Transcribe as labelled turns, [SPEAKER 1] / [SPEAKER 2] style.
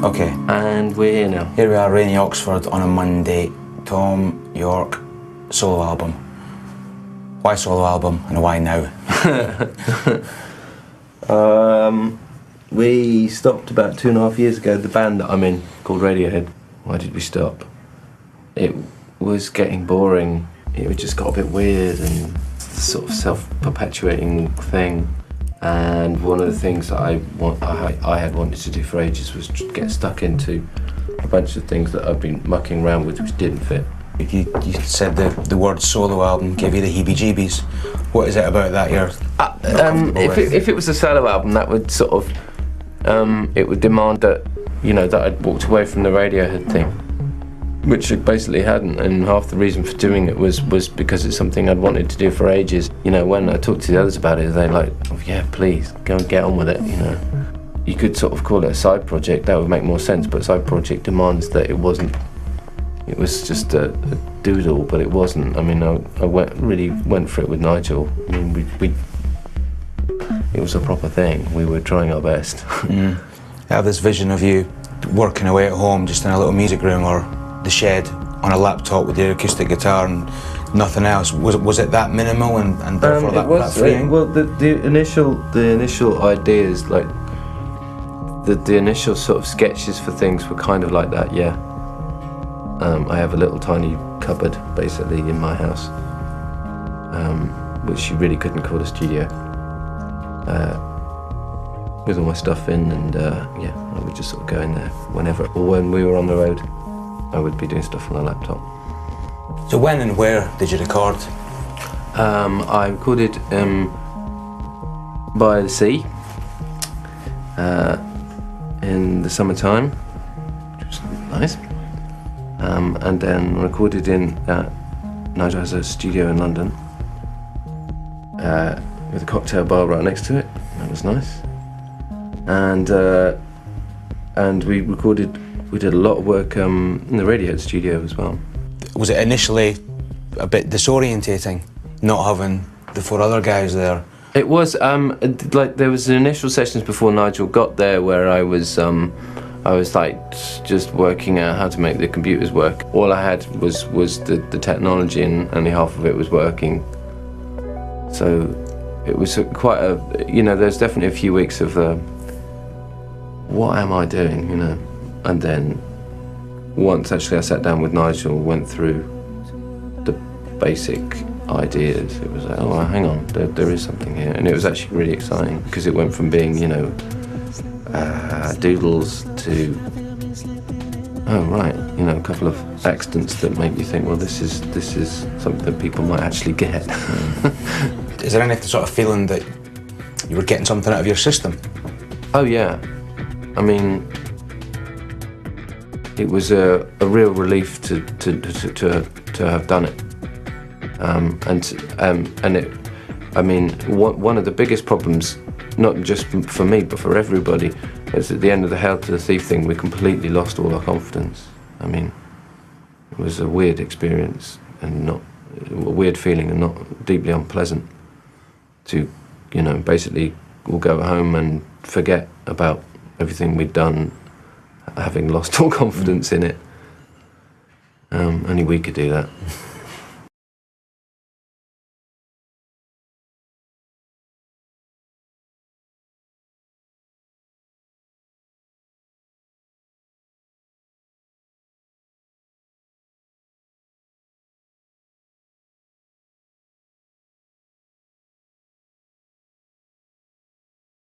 [SPEAKER 1] Okay.
[SPEAKER 2] And we're here now.
[SPEAKER 1] Here we are, rainy Oxford on a Monday. Thom Yorke, solo album. Why solo album and why now?
[SPEAKER 2] We stopped about 2.5 years ago, the band that I'm in, called Radiohead. Why did we stop? It was getting boring. It just got a bit weird and sort of self-perpetuating thing. And one of the things that I had wanted to do for ages was get stuck into a bunch of things that I've been mucking around with which didn't fit.
[SPEAKER 1] You said the word solo album gave you the heebie-jeebies. What is it about that you're
[SPEAKER 2] if it was a solo album, that would sort of it would demand that, you know, that I'd walked away from the Radiohead thing, which it basically hadn't, and half the reason for doing it was because it's something I'd wanted to do for ages. You know, when I talked to the others about it, they're like, oh, yeah, please, go and get on with it, you know. You could sort of call it a side project, that would make more sense, but side project demands that it wasn't. It was just a doodle, but it wasn't. I mean, I really went for it with Nigel. I mean, it was a proper thing. We were trying our best.
[SPEAKER 1] I have this vision of you working away at home, just in a little music room or the shed, on a laptop with your acoustic guitar and nothing else. Was it that minimal and therefore that freeing?
[SPEAKER 2] Well, the initial ideas, like the initial sort of sketches for things were kind of like that, yeah. I have a little tiny cupboard, basically, in my house, which you really couldn't call a studio, with all my stuff in, and yeah, I would just sort of go in there whenever, or when we were on the road, I would be doing stuff on the laptop.
[SPEAKER 1] So when and where did you record?
[SPEAKER 2] I recorded by the sea in the summertime, which was nice. And then recorded in Nigel has a studio in London with a cocktail bar right next to it. That was nice. And we did a lot of work in the Radiohead studio as well.
[SPEAKER 1] Was it initially a bit disorientating not having the 4 other guys there?
[SPEAKER 2] It was like there was initial sessions before Nigel got there where I was like just working out how to make the computers work. All I had was the technology, and only half of it was working. So it was quite a, you know, there's definitely a few weeks of what am I doing, you know? And then once actually I sat down with Nigel, went through the basic ideas, it was like, oh, hang on, there is something here. And it was actually really exciting because it went from being, you know, doodles to, oh right, you know, a couple of accidents that make you think, well, this is something that people might actually get.
[SPEAKER 1] Is there any sort of feeling that you were getting something out of your system?
[SPEAKER 2] Oh yeah, I mean, it was a real relief to have done it, and it, I mean, one of the biggest problems, not just for me, but for everybody, is at the end of the Hail to the Thief thing, we completely lost all our confidence. I mean, it was a weird experience, and not a weird feeling, and not deeply unpleasant to, you know, basically we'll go home and forget about everything we'd done, having lost all confidence in it. Only we could do that.